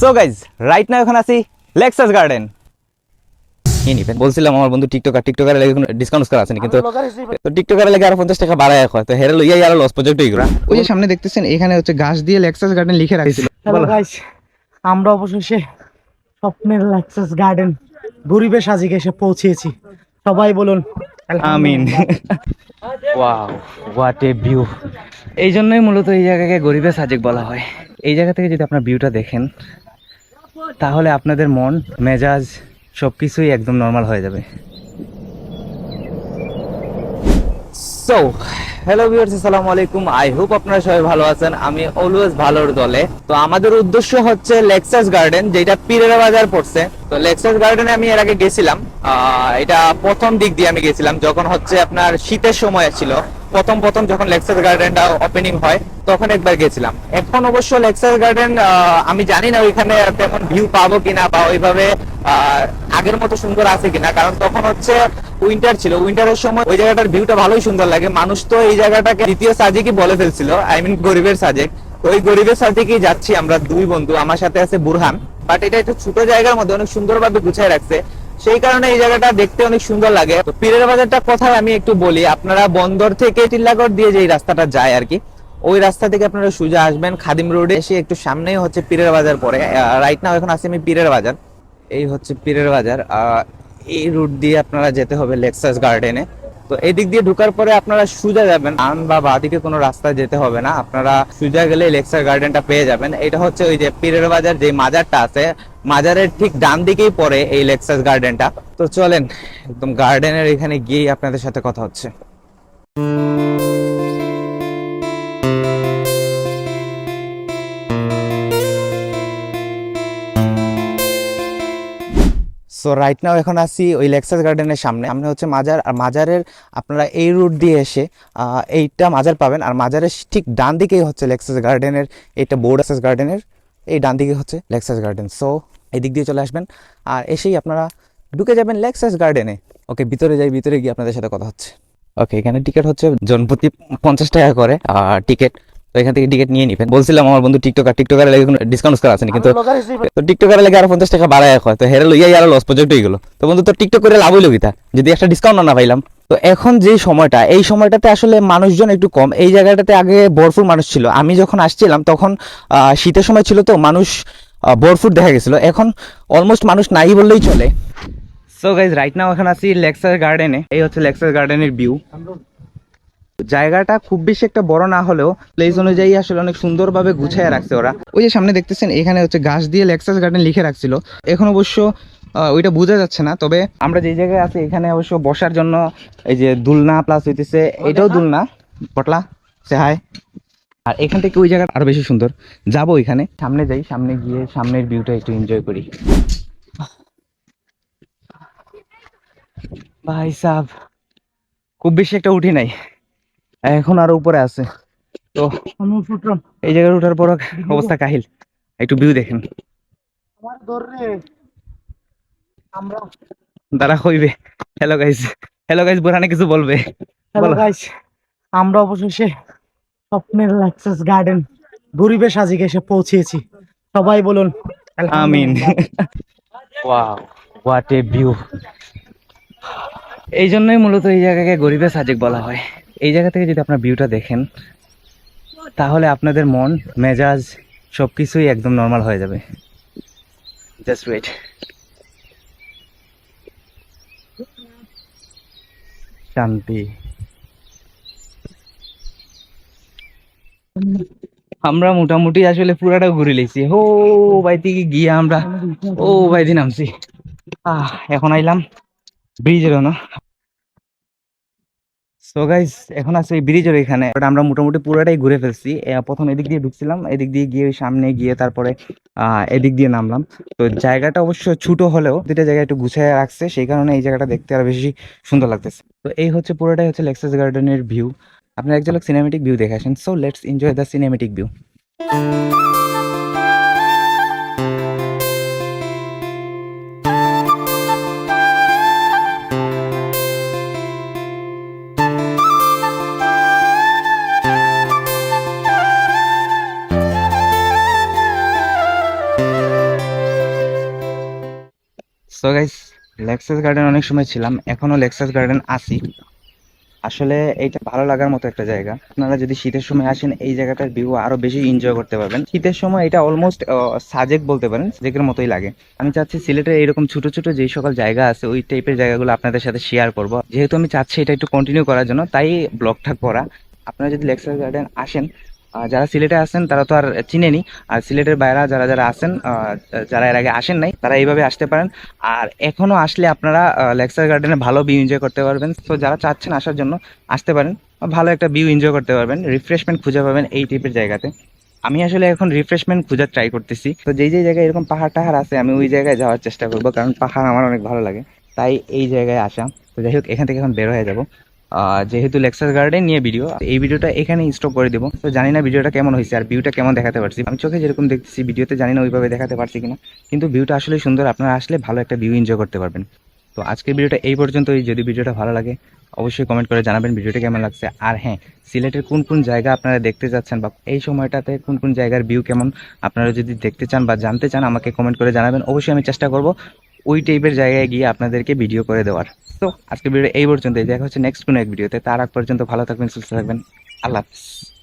So guys right now এখন আছি Lexus garden. কি নিবেন বলছিলাম আমার বন্ধু টিকটকারের লাগে কোনো ডিসকাউন্ট করা আছে না, কিন্তু তো টিকটকারের লাগে আরো 50 টাকা বাড়ায় হয়, তো হেরে লইয়াই আরো লস প্রজেক্ট হই গরা। ওই যে সামনে দেখতেছেন এখানে হচ্ছে গাছ দিয়ে লেক্সাস গার্ডেন লিখে রাখছিল। হ্যালো গাইস, আমরা অবশেষে স্বপ্নের লেক্সাস গার্ডেন গরিবের সাজিকে এসে পৌঁছেছি। সবাই বলুন আমিন। Wow, what a view. এই জন্যই মূলত এই জায়গাকে গরিবের সাজেক বলা হয়। এই জায়গা থেকে যদি আপনার ভিউটা দেখেন তাহলে আপনাদের মন মেজাজ সবকিছুই একদম নর্মাল হয়ে যাবে। সো হ্যালো ভিউয়ার্স, আসসালামু আলাইকুম। আই হোপ আপনারা সবাই ভালো আছেন। আমি অলওয়েজ ভালোর দলে। তো আমাদের উদ্দেশ্য হচ্ছে লেক্সাস গার্ডেন, যেটা পীরের বাজার পড়ছে। তো লেক্সাস গার্ডেনে আমি এর আগে গেছিলাম। এটা প্রথম দিক দিয়ে আমি গেছিলাম যখন হচ্ছে আপনার শীতের সময় ছিল। প্রথম যখন লেক্সাস গার্ডেনটা ওপেনিং হয় তখন একবার গেছিলাম। এখন অবশ্য লেক্সাস গার্ডেন আমি জানি না ওইখানে তেমন ভিউ পাবো কিনা বা ওইভাবে আগের মতো সুন্দর আছে কিনা, কারণ তখন হচ্ছে উইন্টার ছিল। উইন্টারের সময় ওই জায়গাটার ভিউটা ভালোই সুন্দর লাগে। মানুষ তো এই জায়গাটাকে দ্বিতীয় সাজেকই বলে ফেলছিল, আই মিন গরিবের সাজেক। তো ওই গরিবের সাজেকেই যাচ্ছি আমরা দুই বন্ধু। আমার সাথে আছে বুরহান। বাট এটা একটু ছোট জায়গার মধ্যে অনেক সুন্দরভাবে গুছিয়ে রাখছে, সেই কারণে এই জায়গাটা দেখতে অনেক সুন্দর লাগে। তো পীরের বাজারটা কোথায় আমি একটু বলি। আপনারা বন্দর থেকে টিল্লাগড় দিয়ে যে রাস্তাটা যায় আর কি, ওই রাস্তা থেকে আপনারা সোজা আসবেন খাদিম রোডে, এসে একটু সামনেই হচ্ছে পীরের বাজার পড়ে। রাইট নাও এখন আছি আমি পীরের বাজার। এই হচ্ছে পীরের বাজার। এই রুট দিয়ে আপনারা যেতে হবে লেক্সাস গার্ডেনে। তো এই দিক দিয়ে ঢোকার পরে আপনারা সোজা যাবেন, ডান বা বাঁ দিকে কোনো রাস্তা যেতে হবে না। আপনারা সোজা গেলে লেক্সাস গার্ডেনটা পেয়ে যাবেন। এটা হচ্ছে ওই যে পীরের বাজার যে মাজারটা আছে, মাজারের ঠিক ডান দিকেই পড়ে এই লেক্সাস গার্ডেনটা। তো চলেন একদম গার্ডেনের এখানে গিয়েই আপনাদের সাথে কথা হচ্ছে। সো রাইট নাও এখন আছি ওই লেক্সাস গার্ডেনের সামনে। সামনে হচ্ছে মাজার, আর মাজারের আপনারা এই রুট দিয়ে এসে এইটা মাজার পাবেন, আর মাজারের ঠিক ডান দিকেই হচ্ছে লেক্সাস গার্ডেনের এইটা বোর্ড লেক্সাস গার্ডেনের এই ডান দিকে হচ্ছে লেক্সাস গার্ডেন। সো এই দিক দিয়ে চলে আসবেন আর এসেই আপনারা ঢুকে যাবেন লেক্সাস গার্ডেনে। ওকে, ভিতরে যাই, ভিতরে গিয়ে আপনাদের সাথে কথা হচ্ছে। ওকে, এখানে টিকিট হচ্ছে জনপ্রতি 50 টাকা করে টিকিট। তো এখান থেকে টিকিট নিয়ে নিবেন। বলছিলাম আমার বন্ধু টিকটকারের লাগে কোনো ডিসকাউন্ট করা আছে না, কিন্তু তো টিকটকারের লাগে আরো 50 টাকা বাড়ায় হয়, তো হেরে লইয়াই আরো লস প্রজেক্ট হয়ে গেল। তো বন্ধু তো টিকটক করে লাভ হইলো কিতা যদি একটা ডিসকাউন্ট না পাইলাম। তো এখন যে সময়টা, এই সময়টাতে আসলে মানুষজন একটু কম। এই জায়গাটাতে আগে ভরপুর মানুষ ছিল। আমি যখন আসছিলাম তখন শীতের সময় ছিল, তো মানুষ ভরপুর দেখা গেছিল। এখন অলমোস্ট মানুষ নাই বললেই চলে। সো গাইজ রাইট নাও এখন আছি লেক্সাস গার্ডেনে। এই হচ্ছে লেক্সাস গার্ডেনের ভিউ। জায়গাটা খুব বেশি একটা বড় না হলেও প্লেস অনুযায়ী আসলে অনেক সুন্দরভাবে গুছিয়ে রাখছে ওরা। ওই যে সামনে দেখতেছেন এখানে হচ্ছে গাছ দিয়ে লেক্সাস গার্ডেন লিখে রাখছিল। এখন অবশ্য ওইটা বোঝা যাচ্ছে না, তবে আমরা যে জায়গায় আছি এখানে অবশ্য বসার জন্য এই যে দুলনা প্লাস হইতেছে, এটাও দুলনা পটলা সে হায়। আর এখান থেকে ওই জায়গাটা আরো বেশি সুন্দর। যাবো এখানে, সামনে যাই, সামনে গিয়ে সামনের ভিউটা একটু এনজয় করি। ভাই সাহ, খুব বেশি একটা উঠি নাই, এখন আরো উপরে আছে। তো এই জায়গায় ওঠার পর অবস্থা কাহিল। একটু ভিউ দেখেন। দাঁড়া হইবে। হ্যালো গাইস, হ্যালো গাইস, বুরহানে কিছু বলবে। হ্যালো গাইস, আমরা অবশেষে স্বপ্নের লেক্সাস গার্ডেন গরিবের সাজিকে এসে পৌঁছেছি। সবাই বলুন আমিন। Wow, what a view. এই জন্যই মূলত এই জায়গাকে গরিবের সাজেক বলা হয়। এই জায়গা থেকে যদি আপনার ভিউটা দেখেন তাহলে আপনাদের মন মেজাজ সবকিছুই একদম নর্মাল হয়ে যাবে। Just wait. শান্তি। আমরা মোটামুটি আসলে পুরাটা ঘুরে লেছি। ও ভাই থেকে গিয়ে আমরা ও ভাই দিয়ে নামছি। এখন আইলাম ব্রিজের না। সো গাইস এখন আছে এই ব্রিজের এখানে। আমরা মোটামুটি পুরোটাই ঘুরে ফেলছি। প্রথম এদিক দিয়ে ঢুকছিলাম, এদিক দিয়ে গিয়ে সামনে গিয়ে তারপরে এদিক দিয়ে নামলাম। তো জায়গাটা অবশ্য ছোট হলেও দুটা জায়গা একটু গুছিয়ে রাখছে, সেই কারণে এই জায়গাটা দেখতে আরো বেশি সুন্দর লাগতেছে। তো এই হচ্ছে পুরোটাই হচ্ছে লেক্সাস গার্ডেনের ভিউ। আপনারা এক ঝলক সিনেমেটিক ভিউ দেখে আসেন। So let's enjoy the cinematic view. So guys, Lexus garden অনেক সময় ছিলাম, এখনো লেক্সাস গার্ডেন আসি। আসলে এইটা ভালো লাগার মতো একটা জায়গা। আপনারা যদি শীতের সময় আসেন এই জায়গাটার ভিউ আরো বেশি এনজয় করতে পারবেন। শীতের সময় এটা অলমোস্ট সাজেক বলতে পারেন, সাজেকের মতোই লাগে। আমি চাচ্ছি সিলেটে এরকম ছোট ছোট যেই সকল জায়গা আছে ওই টাইপের জায়গাগুলো আপনাদের সাথে শেয়ার করব, যেহেতু আমি চাচ্ছি এটা একটু কন্টিনিউ করার জন্য, তাই ব্লগটা করা। আপনারা যদি লেক্সাস গার্ডেন আসেন, যারা সিলেটে আছেন তারা তো আর চিনেনি, আর সিলেটের বাইরে যারা যারা আছেন, যারা এর আগে আসেন নাই, তারা এইভাবে আসতে পারেন। আর এখনো আসলে আপনারা লেক্সাস গার্ডেনে ভালো ভিউ এনজয় করতে পারবেন। তো যারা চাচ্ছেন আসার জন্য আসতে পারেন, ভালো একটা ভিউ এনজয় করতে পারবেন, রিফ্রেশমেন্ট খুঁজে পাবেন এই টাইপের জায়গাতে। আমি আসলে এখন রিফ্রেশমেন্ট খোঁজার ট্রাই করতেছি। তো যেই যেই জায়গায় এরকম পাহাড় টাহাড় আছে আমি ওই জায়গায় যাওয়ার চেষ্টা করবো, কারণ পাহাড় আমার অনেক ভালো লাগে, তাই এই জায়গায় আসা। তো যাই হোক, এখান থেকে এখন বের হয়ে যাবো। যেহেতু লেক্সাস গার্ডেন নিয়ে ভিডিও, এই ভিডিওটা এখানে স্টপ করে দেবো। তো জানি না ভিডিওটা কেমন হয়েছে আর ভিউটা কেমন দেখাতে পারছি। আমি চোখে যেরকম দেখতেছি ভিডিওতে জানি না ওইভাবে দেখাতে পারছি কিনা, কিন্তু ভিউটা আসলে সুন্দর। আপনারা আসলে ভালো একটা ভিউ এনজয় করতে পারবেন। তো আজকের ভিডিওটা এই পর্যন্তই। যদি ভিডিওটা ভালো লাগে অবশ্যই কমেন্ট করে জানাবেন ভিডিওটা কেমন লাগছে। আর হ্যাঁ, সিলেটের কোন কোন জায়গা আপনারা দেখতে যাচ্ছেন বা এই সময়টাতে কোন কোন জায়গার ভিউ কেমন আপনারা যদি দেখতে চান বা জানতে চান, আমাকে কমেন্ট করে জানাবেন। অবশ্যই আমি চেষ্টা করব ওই টাইপের জায়গায় গিয়ে আপনাদেরকে ভিডিও করে দেওয়ার। তো আজকের ভিডিও এই পর্যন্তই, দেখা হচ্ছে নেক্সট কোনো এক ভিডিওতে। তার আগ পর্যন্ত ভালো থাকবেন, সুস্থ থাকবেন। আল্লাহ হাফিজ।